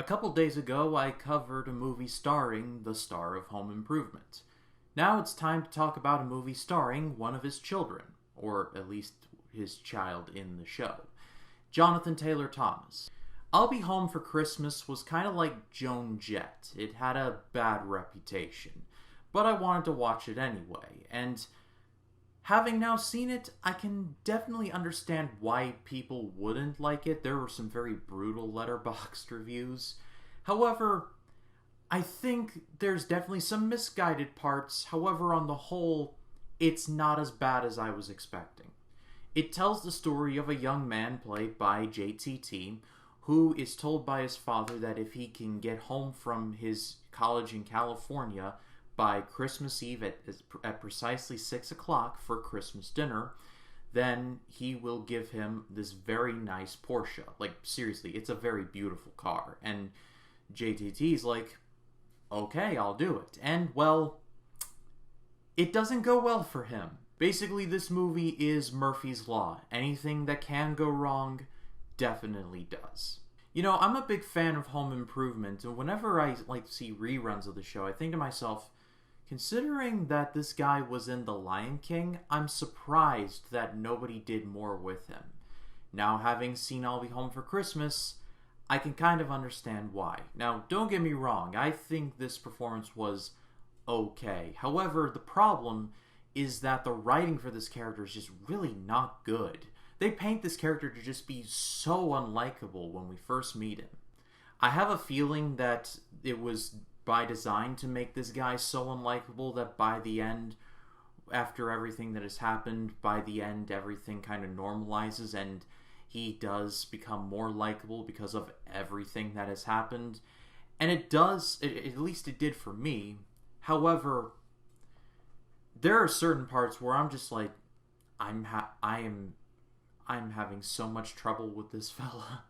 A couple days ago, I covered a movie starring the star of Home Improvement. Now it's time to talk about a movie starring one of his children, or at least his child in the show, Jonathan Taylor Thomas. I'll Be Home for Christmas was kind of like Joan Jett. It had a bad reputation, but I wanted to watch it anyway, and having now seen it, I can definitely understand why people wouldn't like it. There were some very brutal Letterboxd reviews. However, I think there's definitely some misguided parts. However, on the whole, it's not as bad as I was expecting. It tells the story of a young man played by JTT who is told by his father that if he can get home from his college in California by Christmas Eve at precisely 6 o'clock for Christmas dinner, then he will give him this very nice Porsche. Like, seriously, it's a very beautiful car. And JTT's like, okay, I'll do it. And, well, it doesn't go well for him. Basically, this movie is Murphy's Law. Anything that can go wrong definitely does. You know, I'm a big fan of Home Improvement, and whenever I see reruns of the show, I think to myself, considering that this guy was in The Lion King, I'm surprised that nobody did more with him. Now, having seen I'll Be Home for Christmas, I can kind of understand why. Now, don't get me wrong, I think this performance was okay. However, the problem is that the writing for this character is just really not good. They paint this character to just be so unlikable when we first meet him. I have a feeling that it was by design to make this guy so unlikable that by the end, after everything that has happened, by the end everything kind of normalizes and he does become more likable because of everything that has happened. And it does, at least it did for me. However, there are certain parts where I'm just like, I'm having so much trouble with this fella.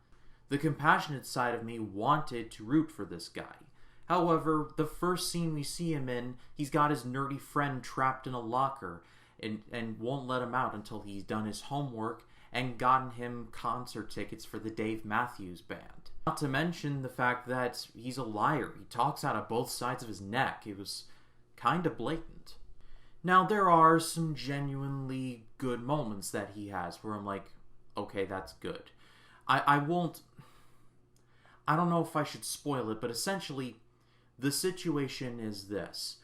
The compassionate side of me wanted to root for this guy. However, the first scene we see him in, he's got his nerdy friend trapped in a locker and won't let him out until he's done his homework and gotten him concert tickets for the Dave Matthews Band. Not to mention the fact that he's a liar. He talks out of both sides of his neck. It was kind of blatant. Now, there are some genuinely good moments that he has where I'm like, okay, that's good. I don't know if I should spoil it, but essentially, the situation is this.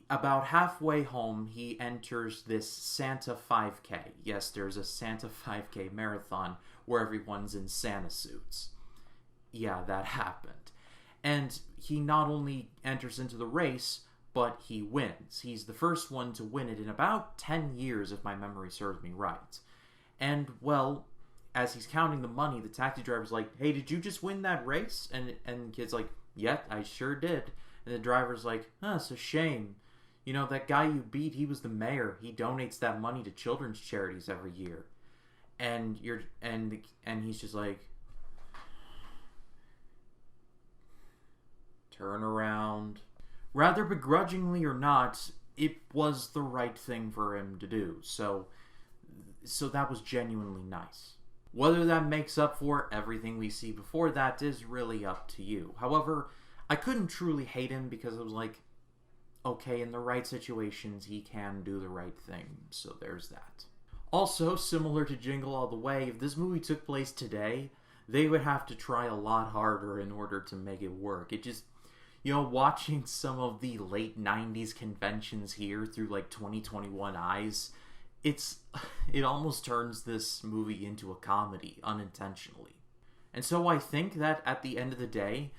About halfway home, he enters this Santa 5K. Yes, there's a Santa 5K marathon where everyone's in Santa suits. Yeah, that happened. And he not only enters into the race, but he wins. He's the first one to win it in about 10 years, if my memory serves me right. And, well, as he's counting the money, the taxi driver's like, hey, did you just win that race? And the kid's like, yeah, I sure did. And the driver's like, it's a shame. You know, that guy you beat, he was the mayor. He donates that money to children's charities every year. And he's just like, turn around. Rather begrudgingly or not, it was the right thing for him to do. So that was genuinely nice. Whether that makes up for everything we see before that is really up to you. However, I couldn't truly hate him because it was like, okay, in the right situations, he can do the right thing. So there's that. Also, similar to Jingle All the Way, if this movie took place today, they would have to try a lot harder in order to make it work. It just, watching some of the late 90s conventions here through 2021 eyes, it almost turns this movie into a comedy unintentionally. And so I think that at the end of the day,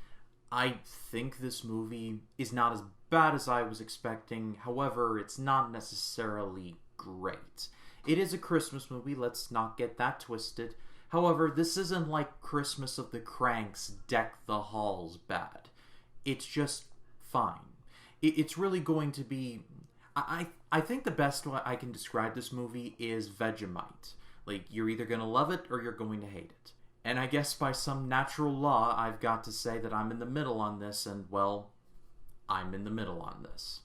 I think this movie is not as bad as I was expecting. However, it's not necessarily great. It is a Christmas movie, let's not get that twisted. However, this isn't like Christmas of the Cranks, Deck the Halls bad. It's just fine. It's really going to be... I think the best way I can describe this movie is Vegemite. You're either going to love it or you're going to hate it. And I guess by some natural law, I've got to say that I'm in the middle on this, and, well, I'm in the middle on this.